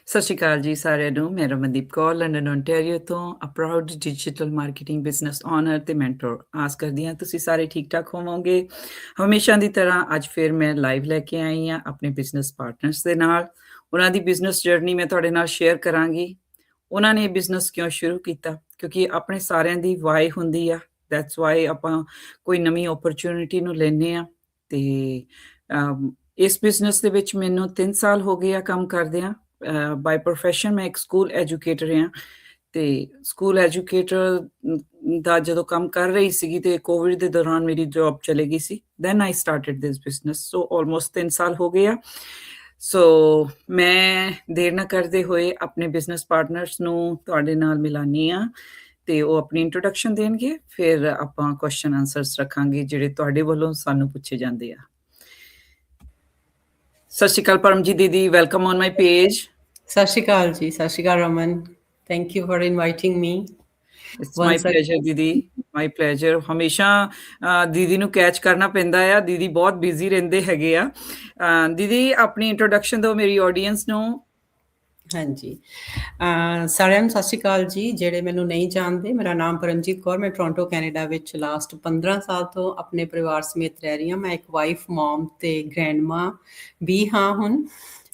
ਸਤਿ ਸ਼੍ਰੀ ਅਕਾਲ ਜੀ ਸਾਰਿਆਂ ਨੂੰ। ਮੈਂ ਰਮਨਦੀਪ ਕੌਰ ਲੰਡਨ, ਓਨਟਾਰੀਓ ਤੋਂ ਅਪਰਾਊਡ ਡਿਜੀਟਲ ਮਾਰਕੀਟਿੰਗ ਬਿਜ਼ਨਸ ਓਨਰ ਤੇ ਮੈਂਟਰ। ਆਸ ਕਰਦੀ ਹਾਂ ਤੁਸੀਂ ਸਾਰੇ ਠੀਕ-ਠਾਕ ਹੋਵੋਗੇ। ਹਮੇਸ਼ਾ ਦੀ ਤਰ੍ਹਾਂ ਅੱਜ ਫਿਰ ਮੈਂ ਲਾਈਵ ਲੈ ਕੇ ਆਈ ਹਾਂ ਆਪਣੇ ਬਿਜ਼ਨਸ ਪਾਰਟਨਰਸ ਦੇ ਨਾਲ। ਉਹਨਾਂ ਦੀ ਬਿਜ਼ਨਸ ਜਰਨੀ ਮੈਂ ਤੁਹਾਡੇ ਨਾਲ ਸ਼ੇਅਰ ਕਰਾਂਗੀ। ਉਹਨਾਂ ਨੇ ਇਹ ਬਿਜ਼ਨਸ ਕਿਉਂ ਸ਼ੁਰੂ ਕੀਤਾ? ਕਿਉਂਕਿ ਆਪਣੇ ਸਾਰਿਆਂ ਦੀ ਵਾਈ ਹੁੰਦੀ ਆ, ਦੈਟਸ ਵਾਈ ਆਪਾਂ ਕੋਈ ਨਵੀਂ ਓਪਰਚੁਨਿਟੀ ਨੂੰ ਲੈਂਦੇ ਹਾਂ। ਤੇ ਇਸ ਬਿਜ਼ਨਸ ਦੇ ਵਿੱਚ ਮੈਨੂੰ 3 ਸਾਲ ਹੋ ਗਏ ਆ ਕੰਮ ਕਰਦਿਆਂ। ਬਾਈ ਪ੍ਰੋਫੈਸ਼ਨ ਮੈਂ ਇੱਕ ਸਕੂਲ ਐਜੂਕੇਟਰ ਹਾਂ ਤੇ ਸਕੂਲ ਐਜੂਕੇਟਰ ਦਾ ਜਦੋਂ ਕੰਮ ਕਰ ਰਹੀ ਸੀਗੀ ਤੇ ਕੋਵਿਡ ਦੇ ਦੌਰਾਨ ਮੇਰੀ ਜੌਬ ਚਲੇ ਗਈ ਸੀ। Then I started this business. So almost 3 ਸਾਲ ਹੋ ਗਏ ਆ। ਸੋ ਮੈਂ ਦੇਰ ਨਾ ਕਰਦੇ ਹੋਏ ਆਪਣੇ ਬਿਜ਼ਨਸ ਪਾਰਟਨਰਸ ਨੂੰ ਤੁਹਾਡੇ ਨਾਲ ਮਿਲਾਨੀ ਆ ਤੇ ਉਹ ਆਪਣੀ ਇੰਟਰੋਡਕਸ਼ਨ ਦੇਣਗੇ। ਫਿਰ ਆਪਾਂ ਕੁਐਸਚਨ ਆਨਸਰਸ ਰੱਖਾਂਗੇ ਜਿਹੜੇ ਤੁਹਾਡੇ ਵੱਲੋਂ ਸਾਨੂੰ ਪੁੱਛੇ ਜਾਂਦੇ ਆ। ਸਤਿ ਸ਼੍ਰੀ ਅਕਾਲ ਪਰਮਜੀਤ ਦੀਦੀ, ਵੈਲਕਮ ਔਨ ਮਾਈ ਪੇਜ। ਸਤਿ Sri Akal ji, Sat Sri Akal Raman. Thank you for inviting me. It's my pleasure ਦੀਦੀ, ਮਾਈ ਪਲੇਜ਼ਰ। ਹਮੇਸ਼ਾ ਦੀਦੀ ਨੂੰ ਕੈਚ ਕਰਨਾ ਪੈਂਦਾ ਆ, ਦੀਦੀ ਬਹੁਤ ਬਿਜ਼ੀ ਰਹਿੰਦੇ ਹੈਗੇ ਆ। ਦੀਦੀ ਆਪਣੀ ਇੰਟਰੋਡਕਸ਼ਨ ਦਿਓ ਮੇਰੀ ਆਡੀਅנס ਨੂੰ। ਹਾਂਜੀ, ਸਾਰਿਆਂ ਨੂੰ ਸਤਿ ਸ਼੍ਰੀ ਅਕਾਲ ਜੀ। ਜਿਹੜੇ ਮੈਨੂੰ ਨਹੀਂ ਜਾਣਦੇ, ਮੇਰਾ ਨਾਮ ਪਰਮਜੀਤ ਕੌਰ। ਮੈਂ ਟੋਰਾਂਟੋ ਕੈਨੇਡਾ ਵਿੱਚ ਲਾਸਟ 15 ਸਾਲ ਤੋਂ ਆਪਣੇ ਪਰਿਵਾਰ ਸਮੇਤ ਰਹਿ ਰਹੀ ਹਾਂ। ਮੈਂ ਇੱਕ ਵਾਈਫ, ਮੌਮ ਤੇ ਗ੍ਰੈਂਡ ਮਾਂ ਵੀ ਹਾਂ ਹੁਣ।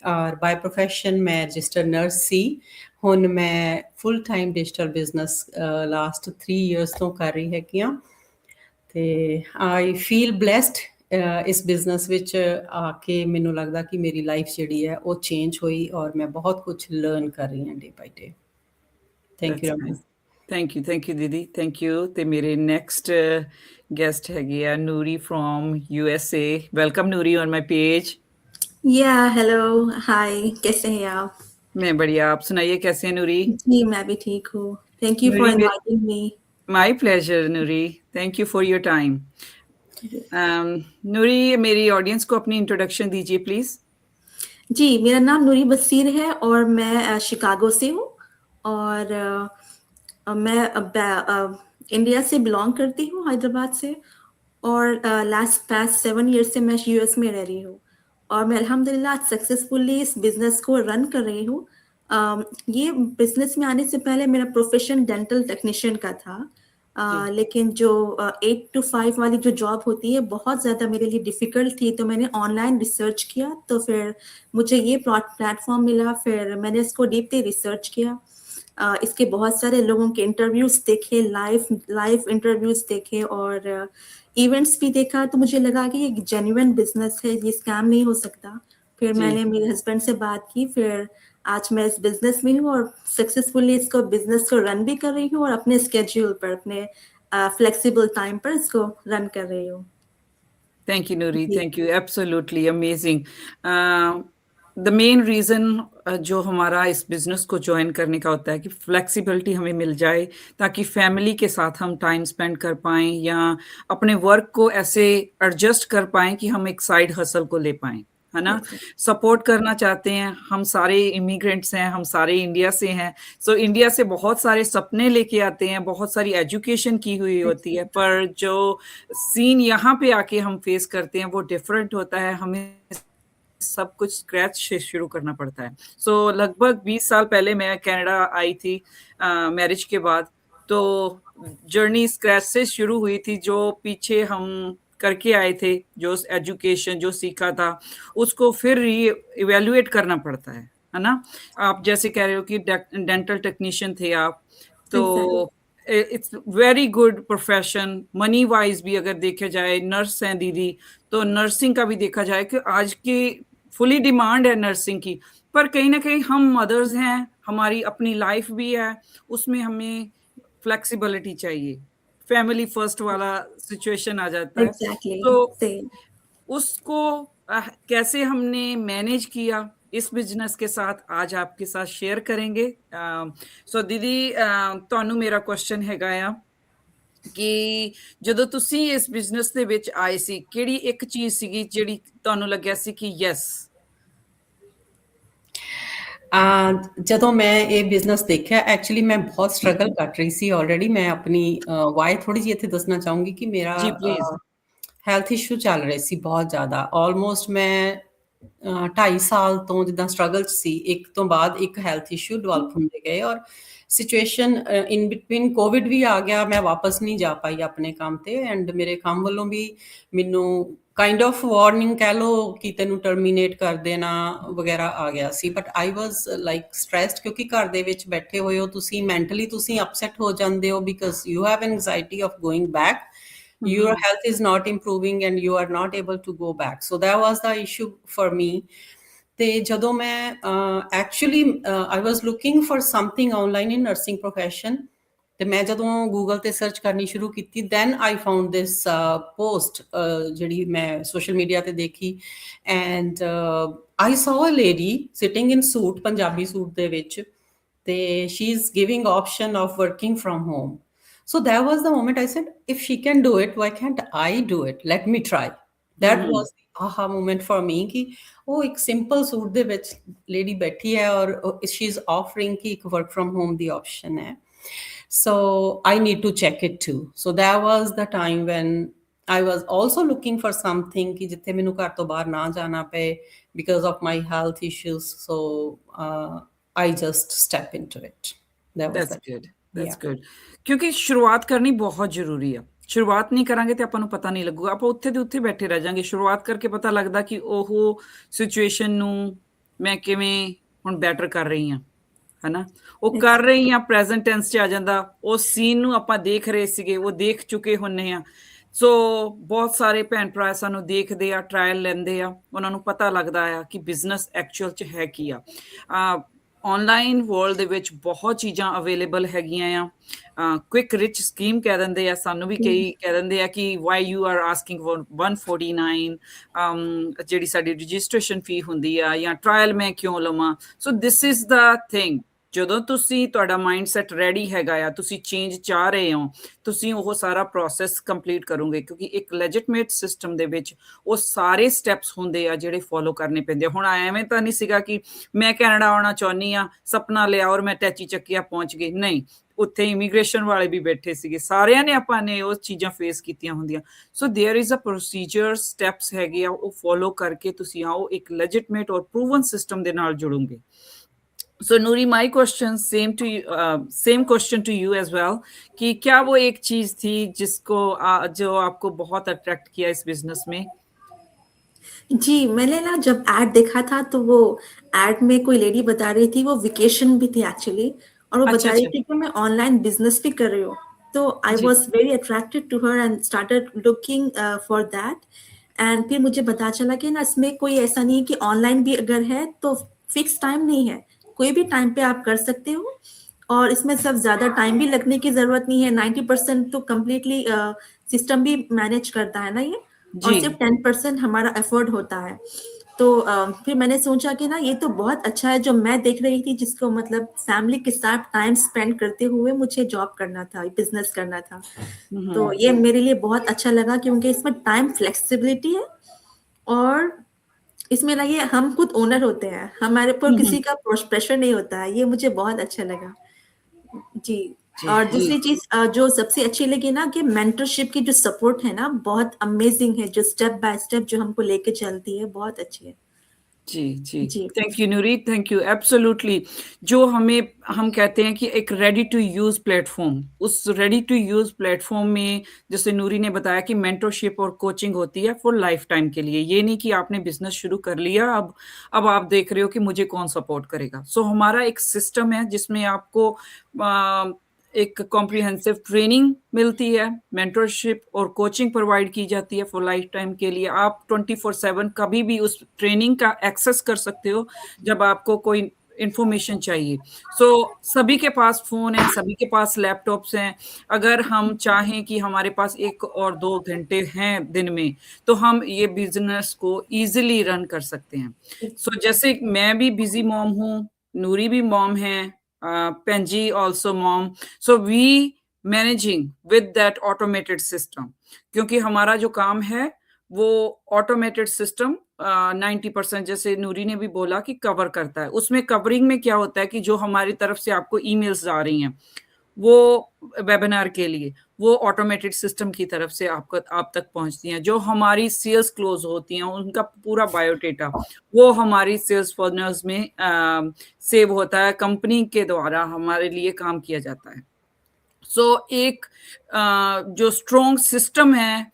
ਔਰ ਬਾਈ ਪ੍ਰੋਫੈਸ਼ਨ ਮੈਂ ਰਜਿਸਟਰਡ ਨਰਸ ਸੀ। ਹੁਣ ਮੈਂ full time digital business last 3 years ਤੋਂ ਕਰ ਰਹੀ ਹੈਗੀ ਹਾਂ। ਤੇ ਆਈ ਫੀਲ ਬਲੈਸਡ ਇਸ ਬਿਜ਼ਨਸ ਵਿੱਚ ਆ ਕੇ। ਮੈਨੂੰ ਲੱਗਦਾ ਕਿ ਮੇਰੀ ਲਾਈਫ ਜਿਹੜੀ ਹੈ ਉਹ ਚੇਂਜ ਹੋਈ ਔਰ ਮੈਂ ਬਹੁਤ ਕੁਝ ਲਰਨ ਕਰ ਰਹੀ ਹਾਂ day by day. Thank you Raman. Thank you ਦੀਦੀ, ਥੈਂਕ ਯੂ। ਤੇ ਮੇਰੇ ਨੈਕਸਟ ਗੈਸਟ ਹੈਗੇ ਆ Noori from USA। Welcome Noori on my page. Hello, hi, कैसे हैं आप? मैं बढ़िया, आप सुनाइए कैसे हैं नूरी? जी, मैं भी ठीक हूँ। Thank you for inviting me. My pleasure Noori, thank you for your time. Noori, मेरी ऑडियंस को अपनी इंट्रोडक्शन दीजिए प्लीज। जी, मेरा नाम नूरी बसीर है और मैं शिकागो से हूँ और मैं इंडिया से बिलोंग करती हूँ, हैदराबाद से। और पास्ट 7 ईयर्स से मैं यूएस में रह रही हूँ और मैं अल्हम्दुलिल्लाह सक्सेसफुली इस बिजनेस को रन कर रही हूँ। ये बिजनेस में आने से पहले मेरा प्रोफेशन डेंटल टेक्नीशियन का था। लेकिन जो 8 to 5 वाली जो जॉब होती है बहुत ज़्यादा मेरे लिए डिफ़िकल्ट थी, तो मैंने ऑनलाइन रिसर्च किया, तो फिर मुझे ये प्लेटफॉर्म मिला। फिर मैंने इसको डीपली रिसर्च किया, इसके बहुत सारे लोगों के इंटरव्यूज़ देखे, लाइव इंटरव्यूज़ देखे और इवेंट्स भी देखा। तो मुझे लगा कि ये जेन्युइन बिजनेस है, ये स्कैम नहीं हो सकता। फिर मैंने मेरे हस्बैंड से बात की, फिर आज मैं इस बिजनेस में हूँ और सक्सेसफुली इसको बिजनेस को रन भी कर रही हूँ और अपने स्केड्यूल पर, अपने फ्लेक्सिबल टाइम पर इसको रन कर रही हूँ। Thank you Noori, thank you, absolutely amazing. The main reason जो हमारा इस बिज़नेस को ज्वाइन करने का होता है कि फ्लेक्सिबिलिटी हमें मिल जाए ताकि फैमिली के साथ हम टाइम स्पेंड कर पाएँ या अपने वर्क को ऐसे एडजस्ट कर पाएँ कि हम एक साइड हसल को ले पाएँ, है ना? सपोर्ट करना चाहते हैं। हम सारे इमिग्रेंट्स हैं, हम सारे इंडिया से हैं। सो इंडिया से बहुत सारे सपने लेके आते हैं, बहुत सारी एजुकेशन की हुई होती है, पर जो सीन यहाँ पे आके हम फेस करते हैं वो डिफरेंट होता है। हमें सब कुछ स्क्रैच से शुरू करना पड़ता है। सो लगभग 20 साल पहले मैं कनाडा आई थी मैरिज के बाद। तो जर्नी स्क्रैच से शुरू हुई थी। जो पीछे हम करके आए थे, जो एजुकेशन जो सीखा था, उसको फिर इवेल्युएट करना पड़ता है ना? आप जैसे कह रहे हो कि डेंटल टेक्नीशियन थे आप, तो it's very good profession. Money wise भी अगर देखा जाए, नर्स हैं दीदी, तो नर्सिंग का भी देखा जाए कि आज की फुली डिमांड है नर्सिंग की। पर कहीं ना कहीं हम मदर्स हैं, हमारी अपनी लाइफ भी है, उसमें हमें फ्लेक्सिबिलिटी चाहिए। फैमिली फर्स्ट वाला सिचुएशन आ जाता है। तो उसको कैसे हमने मैनेज किया इस बिजनेस के साथ, आज आपके साथ शेयर करेंगे। सो दीदी, ਤੁਹਾਨੂੰ ਮੇਰਾ ਕੁਐਸਚਨ ਹੈਗਾ ਆ ਕਿ ਜਦੋਂ ਤੁਸੀਂ ਇਸ ਬਿਜ਼ਨਸ ਦੇ ਵਿੱਚ ਆਏ ਸੀ, ਕਿਹੜੀ ਇੱਕ ਚੀਜ਼ ਸੀਗੀ ਜਿਹੜੀ ਤੁਹਾਨੂੰ ਲੱਗਿਆ ਸੀ ਕਿ ਯੈਸ? ਜਦੋਂ ਮੈਂ ਇਹ ਬਿਜ਼ਨਸ ਦੇਖਿਆ, ਐਕਚੁਅਲੀ ਮੈਂ ਬਹੁਤ ਸਟਰਗਲ ਕਰ ਰਹੀ ਸੀ ਆਲਰੇਡੀ। ਮੈਂ ਆਪਣੀ ਵਾਈ ਥੋੜੀ ਜਿਹੀ ਇੱਥੇ ਦੱਸਣਾ ਚਾਹੂੰਗੀ ਕਿ ਮੇਰਾ ਜੀ ਪਲੀਜ਼। ਹੈਲਥ ਇਸ਼ੂ ਚੱਲ ਰਹੇ ਸੀ ਬਹੁਤ ਜ਼ਿਆਦਾ। ਆਲਮੋਸਟ ਮੈਂ 2.5 ਸਾਲ ਤੋਂ ਜਿੱਦਾਂ ਸਟਰਗਲ 'ਚ ਸੀ, ਇੱਕ ਤੋਂ ਬਾਅਦ ਇੱਕ ਹੈਲਥ ਇਸ਼ੂ ਡਿਵੈਲਪ ਹੁੰਦੇ ਗਏ ਔਰ ਸਿਚੁਏਸ਼ਨ ਇਨ ਬਿਟਵੀਨ ਕੋਵਿਡ ਵੀ ਆ ਗਿਆ, ਮੈਂ ਵਾਪਸ ਨਹੀਂ ਜਾ ਪਾਈ ਆਪਣੇ ਕੰਮ ਤੇ ਐਂਡ ਮੇਰੇ ਕੰਮ ਵੱਲੋਂ ਵੀ ਮੈਨੂੰ ਕਾਈਂਡ ਆਫ ਵਾਰਨਿੰਗ ਕਹਿ ਲਓ ਕਿ ਤੈਨੂੰ ਟਰਮੀਨੇਟ ਕਰ ਦੇਣਾ ਵਗੈਰਾ ਆ ਗਿਆ ਸੀ, but I was like stressed ਕਿਉਂਕਿ ਘਰ ਦੇ ਵਿੱਚ ਬੈਠੇ ਹੋਏ ਹੋ ਤੁਸੀਂ, ਮੈਂਟਲੀ ਤੁਸੀਂ ਅਪਸੈਟ ਹੋ ਜਾਂਦੇ ਹੋ because you have anxiety of going back, your health is not improving and you are not able to go back, so that was the issue for me. ਤੇ ਜਦੋਂ ਮੈਂ actually I was looking for something online in nursing profession, ਤੇ ਮੈਂ ਜਦੋਂ Google ਤੇ search ਕਰਨੀ ਸ਼ੁਰੂ ਕੀਤੀ then I found this post ਜਿਹੜੀ ਮੈਂ ਸੋਸ਼ਲ ਮੀਡੀਆ ਤੇ ਦੇਖੀ and I saw a lady sitting in suit, Punjabi suit ਦੇ ਵਿੱਚ, ਤੇ she is giving option of working from home. So that was the moment I said, if she can do it, why can't I do it? Let me try. That was the aha moment for me कि ਉਹ ਇੱਕ simple suit ਦੇ ਵਿੱਚ lady ਬੈਠੀ ਹੈ ਔਰ she is offering ਕਿ ਇੱਕ work from home the option ਹੈ. So I need to check it too. So that was the time when I was also looking for something ਕਿ ਜਿੱਥੇ ਮੈਨੂੰ ਘਰ ਤੋਂ ਬਾਹਰ ਨਾ ਜਾਣਾ ਪਏ because of my health issues. So I just step into it. That's good. That's good. ਕਿਉਂਕਿ ਸ਼ੁਰੂਆਤ ਕਰਨੀ ਬਹੁਤ ਜ਼ਰੂਰੀ ਆ, ਸ਼ੁਰੂਆਤ ਨਹੀਂ ਕਰਾਂਗੇ ਤੇ ਆਪਾਂ ਨੂੰ ਪਤਾ ਨਹੀਂ ਲੱਗੂਗਾ, ਆਪਾਂ ਉੱਥੇ ਦੇ ਉੱਥੇ ਬੈਠੇ ਰਹਿ ਜਾਾਂਗੇ, ਸ਼ੁਰੂਆਤ ਕਰਕੇ ਪਤਾ ਲੱਗਦਾ ਕਿ ਉਹ ਸਿਚੁਏਸ਼ਨ ਨੂੰ ਮੈਂ ਕਿਵੇਂ ਹੁਣ ਬੈਟਰ ਕਰ ਰਹੀ ਹਾਂ, ਹਨਾ, ਉਹ ਕਰ ਰਹੀ ਹਾਂ ਪ੍ਰੈਜ਼ੈਂਟ ਟੈਂਸ 'ਚ ਆ ਜਾਂਦਾ, ਉਸ ਸੀਨ ਨੂੰ ਆਪਾਂ ਦੇਖ ਰਹੇ ਸੀਗੇ, ਉਹ ਦੇਖ ਚੁੱਕੇ ਹੁੰਨੇ ਆ, ਸੋ ਬਹੁਤ ਸਾਰੇ ਭੈਣ ਭਰਾ ਸਾਨੂੰ ਦੇਖਦੇ ਆ, ਟਰਾਇਲ ਲੈਂਦੇ ਆ, ਉਹਨਾਂ ਨੂੰ ਪਤਾ ਲੱਗਦਾ ਆ ਕਿ ਬਿਜ਼ਨਸ ਐਕਚੁਅਲ 'ਚ ਹੈ ਕੀ ਆ। ਔਨਲਾਈਨ ਵਰਲਡ ਦੇ ਵਿੱਚ ਬਹੁਤ ਚੀਜ਼ਾਂ ਅਵੇਲੇਬਲ ਹੈਗੀਆਂ ਆ, ਕੁਇਕ ਰਿਚ ਸਕੀਮ ਕਹਿ ਦਿੰਦੇ ਆ, ਸਾਨੂੰ ਵੀ ਕਈ ਕਹਿ ਦਿੰਦੇ ਆ ਕਿ why you are asking for 149 ਜਿਹੜੀ ਸਾਡੀ ਰਜਿਸਟ੍ਰੇਸ਼ਨ ਫੀ ਹੁੰਦੀ ਆ, ਜਾਂ ਟਰਾਇਲ ਮੈਂ ਕਿਉਂ ਲਵਾਂ। ਸੋ ਦਿਸ ਇਜ਼ ਦਾ ਥਿੰਗ, ਜਦੋਂ ਤੁਸੀਂ ਤੁਹਾਡਾ ਮਾਈਂਡਸੈਟ ਰੈਡੀ ਹੈਗਾ ਆ, ਤੁਸੀਂ ਚੇਂਜ ਚਾਹ ਰਹੇ ਹੋ, ਤੁਸੀਂ ਉਹ ਸਾਰਾ ਪ੍ਰੋਸੈਸ ਕੰਪਲੀਟ ਕਰੋਗੇ, ਕਿਉਂਕਿ ਇੱਕ ਲੈਜਿਟਮੇਟ ਸਿਸਟਮ ਦੇ ਵਿੱਚ ਉਹ ਸਾਰੇ ਸਟੈਪਸ ਹੁੰਦੇ ਆ ਜਿਹੜੇ ਫੋਲੋ ਕਰਨੇ ਪੈਂਦੇ ਆ। ਹੁਣ ਐਵੇਂ ਤਾਂ ਨਹੀਂ ਸੀਗਾ ਕਿ ਮੈਂ ਕੈਨੇਡਾ ਆਉਣਾ ਚਾਹੁੰਦੀ ਆ, ਸਪਨਾ ਲਿਆ ਔਰ ਮੈਂ ਟੈਚੀ ਚੱਕੀਆ ਪਹੁੰਚ ਗਈ, ਨਹੀਂ, ਉੱਥੇ ਇਮੀਗ੍ਰੇਸ਼ਨ ਵਾਲੇ ਵੀ ਬੈਠੇ ਸੀਗੇ, ਸਾਰਿਆਂ ਨੇ ਆਪਾਂ ਨੇ ਉਹ ਚੀਜ਼ਾਂ ਫੇਸ ਕੀਤੀਆਂ ਹੁੰਦੀਆਂ। So there is a procedure, steps ਹੈਗੇ ਆ, ਉਹ ਫੋਲੋ ਕਰਕੇ ਤੁਸੀਂ ਆਓ ਇੱਕ ਲੈਜਿਟਮੇਟ ਔਰ ਪ੍ਰੂਵਨ ਸਿਸਟਮ ਦੇ ਨਾਲ ਜੁੜੋਗੇ। So Noori, my question same to you, same question to you as well, कि क्या वो एक चीज थी जिसको जो आपको बहुत अट्रैक्ट किया इस बिजनेस में? जी, मैंने ना जब एड देखा था तो वो एड में कोई लेडी बता रही थी, वो वेकेशन भी थी एक्चुअली, और वो बता रही थी कि मैं ऑनलाइन बिजनेस भी कर रही हूँ। तो I was very attracted to her and started looking for that. And फिर मुझे पता चला कि ना इसमें कोई ऐसा नहीं है कि ऑनलाइन भी अगर है तो फिक्स टाइम नहीं है, कोई भी टाइम पे आप कर सकते हो, और इसमें सब ज्यादा टाइम भी लगने की जरूरत नहीं है। 90% तो कम्प्लीटली सिस्टम भी मैनेज करता है ना ये, और सिर्फ 10% हमारा एफर्ट होता है। तो फिर मैंने सोचा कि ना ये तो बहुत अच्छा है, जो मैं देख रही थी जिसको मतलब फैमिली के साथ टाइम स्पेंड करते हुए मुझे जॉब करना था, बिजनेस करना था। तो ये मेरे लिए बहुत अच्छा लगा क्योंकि इसमें टाइम फ्लेक्सिबिलिटी है, और इसमें ना ये हम खुद ओनर होते हैं, हमारे ऊपर किसी का प्रेशर नहीं होता है, ये मुझे बहुत अच्छा लगा जी। और दूसरी चीज जो सबसे अच्छी लगी ना कि मेंटरशिप की जो सपोर्ट है ना, बहुत अमेजिंग है, जो स्टेप बाय स्टेप जो हमको लेके चलती है, बहुत अच्छी है। जी, thank you Noori, thank you, absolutely. जो हम कहते हैं कि एक रेडी टू यूज प्लेटफॉर्म, उस रेडी टू यूज प्लेटफॉर्म में जैसे नूरी ने बताया कि मेंटरशिप और कोचिंग होती है फॉर लाइफ टाइम के लिए, ये नहीं कि आपने बिजनेस शुरू कर लिया अब आप देख रहे हो कि मुझे कौन सपोर्ट करेगा। सो हमारा एक सिस्टम है जिसमें आपको एक कॉम्प्रिहेंसिव ट्रेनिंग मिलती है, मेंटरशिप और कोचिंग प्रोवाइड की जाती है फॉर लाइफ टाइम के लिए। आप 24/7 कभी भी उस ट्रेनिंग का एक्सेस कर सकते हो जब आपको कोई इंफॉर्मेशन चाहिए। सो सभी के पास फोन है, सभी के पास लैपटॉप्स हैं। अगर हम चाहें कि हमारे पास 1 और 2 घंटे हैं दिन में, तो हम ये बिजनेस को इजीली रन कर सकते हैं। सो जैसे मैं भी बिजी मॉम हूँ, नूरी भी मॉम है, Penji also mom, so we managing with that automated system, क्योंकि हमारा जो काम है वो ऑटोमेटेड सिस्टम 90% जैसे नूरी ने भी बोला कि कवर करता है। उसमें कवरिंग में क्या होता है कि जो हमारी तरफ से आपको ईमेल्स आ रही हैं वो वेबिनार के लिए, वो ऑटोमेटेड सिस्टम की तरफ से आप तक पहुंचती हैं। जो हमारी सेल्स क्लोज होती हैं उनका पूरा बायोडेटा वो हमारी सेल्स फर्नर्स में सेव होता है, कंपनी के द्वारा हमारे लिए काम किया जाता है। एक जो स्ट्रॉन्ग सिस्टम है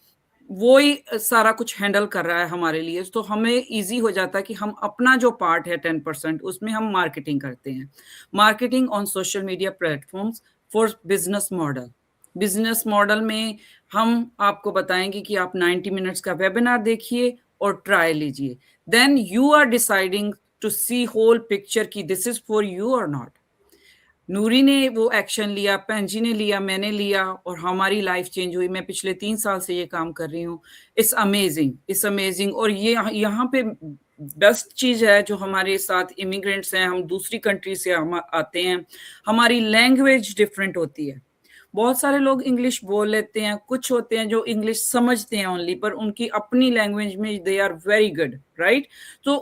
वो ही सारा कुछ हैंडल कर रहा है हमारे लिए, तो हमें इजी हो जाता है कि हम अपना जो पार्ट है 10% उसमें हम मार्केटिंग करते हैं। Marketing on social media platforms for business model में हम आपको बताएंगे कि आप 90 मिनट्स का वेबिनार देखिए और ट्राई लीजिए, then you are deciding to see whole picture की दिस इज फॉर यू और नॉट। नूरी ने वो एक्शन लिया, पेंजी ने लिया, मैंने लिया और हमारी लाइफ चेंज हुई। मैं पिछले 3 साल से ये काम कर रही हूँ। It's amazing. और ये यहाँ पे बेस्ट चीज है जो हमारे साथ इमिग्रेंट्स हैं, हम दूसरी कंट्री से हम आते हैं, हमारी लैंग्वेज डिफरेंट होती है। बहुत सारे लोग इंग्लिश बोल लेते हैं, कुछ होते हैं जो इंग्लिश समझते हैं ओनली, पर उनकी अपनी लैंग्वेज में they are very good, right. तो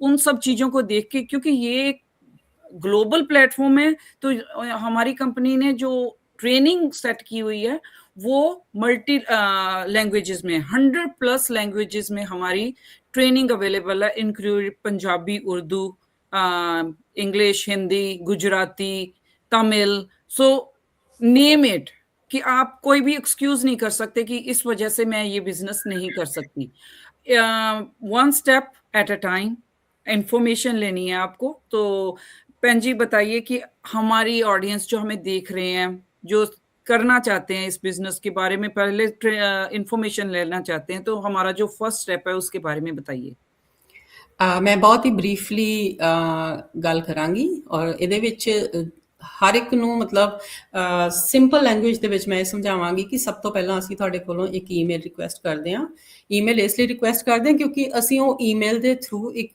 उन सब चीजों को देख के, क्योंकि ये ग्लोबल प्लेटफॉर्म है, तो हमारी कंपनी ने जो ट्रेनिंग सेट की हुई है वो मल्टी लैंग्वेजेस में 100+ लैंग्वेजेस में हमारी ट्रेनिंग अवेलेबल है, include Punjabi, Urdu, English, Hindi, Gujarati, Tamil, so name it, कि आप कोई भी एक्सक्यूज नहीं कर सकते कि इस वजह से मैं ये बिजनेस नहीं कर सकती। One step at a time information लेनी है आपको। तो पेंजी बताइए कि हमारी ऑडियंस जो हमें देख रहे हैं, जो करना चाहते हैं इस बिजनेस के बारे में, पहले इंफॉर्मेशन लेना चाहते हैं, तो हमारा जो फर्स्ट स्टेप है उसके बारे में बताइए। मैं ਬਹੁਤ ਹੀ ਬਰੀਫਲੀ ਗੱਲ ਕਰਾਂਗੀ ਔਰ ਇਹਦੇ ਵਿੱਚ ਹਰ ਇੱਕ ਨੂੰ ਮਤਲਬ ਸਿੰਪਲ ਲੈਂਗੁਏਜ ਦੇ ਵਿੱਚ ਮੈਂ ਇਹ ਸਮਝਾਵਾਂਗੀ ਕਿ ਸਭ ਤੋਂ ਪਹਿਲਾਂ ਅਸੀਂ ਤੁਹਾਡੇ ਕੋਲੋਂ ਇੱਕ ਈਮੇਲ ਰਿਕੁਐਸਟ ਕਰਦੇ ਹਾਂ। ਈਮੇਲ ਇਸ ਲਈ ਰਿਕੁਐਸਟ ਕਰਦੇ ਹਾਂ ਕਿਉਂਕਿ ਅਸੀਂ ਉਹ ਈਮੇਲ ਦੇ ਥਰੂ ਇੱਕ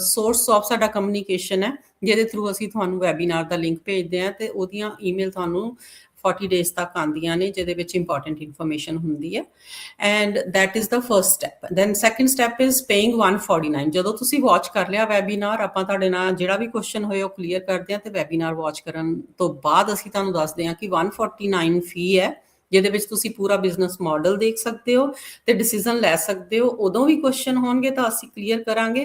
ਸੋਰਸ ਆਫ ਸਾਡਾ ਕਮਿਊਨੀਕੇਸ਼ਨ ਹੈ, ਜਿਹਦੇ ਥਰੂ ਅਸੀਂ ਤੁਹਾਨੂੰ ਵੈਬੀਨਾਰ ਦਾ ਲਿੰਕ ਭੇਜਦੇ ਹਾਂ ਅਤੇ ਉਹਦੀਆਂ ਈਮੇਲ ਤੁਹਾਨੂੰ 40 ਡੇਜ਼ ਤੱਕ ਆਉਂਦੀਆਂ ਨੇ, ਜਿਹਦੇ ਵਿੱਚ ਇੰਪੋਰਟੈਂਟ ਇਨਫੋਰਮੇਸ਼ਨ ਹੁੰਦੀ ਹੈ। And that is the first step. Then second step is paying 149। ਜਦੋਂ ਤੁਸੀਂ ਵਾਚ ਕਰ ਲਿਆ ਵੈਬੀਨਾਰ, ਆਪਾਂ ਤੁਹਾਡੇ ਨਾਲ ਜਿਹੜਾ ਵੀ ਕੁਐਸਚਨ ਹੋਏ ਉਹ ਕਲੀਅਰ ਕਰਦੇ ਹਾਂ, ਅਤੇ ਵੈਬੀਨਾਰ ਵਾਚ ਕਰਨ ਤੋਂ ਬਾਅਦ ਅਸੀਂ ਤੁਹਾਨੂੰ ਦੱਸਦੇ ਹਾਂ ਕਿ 149 ਫੀ ਹੈ, ਜਿਹਦੇ ਵਿੱਚ ਤੁਸੀਂ ਪੂਰਾ ਬਿਜ਼ਨਸ ਮਾਡਲ ਦੇਖ ਸਕਦੇ ਹੋ ਅਤੇ ਡਿਸੀਜ਼ਨ ਲੈ ਸਕਦੇ ਹੋ। ਉਦੋਂ ਵੀ ਕੁਐਸਚਨ ਹੋਣਗੇ ਤਾਂ ਅਸੀਂ ਕਲੀਅਰ ਕਰਾਂਗੇ।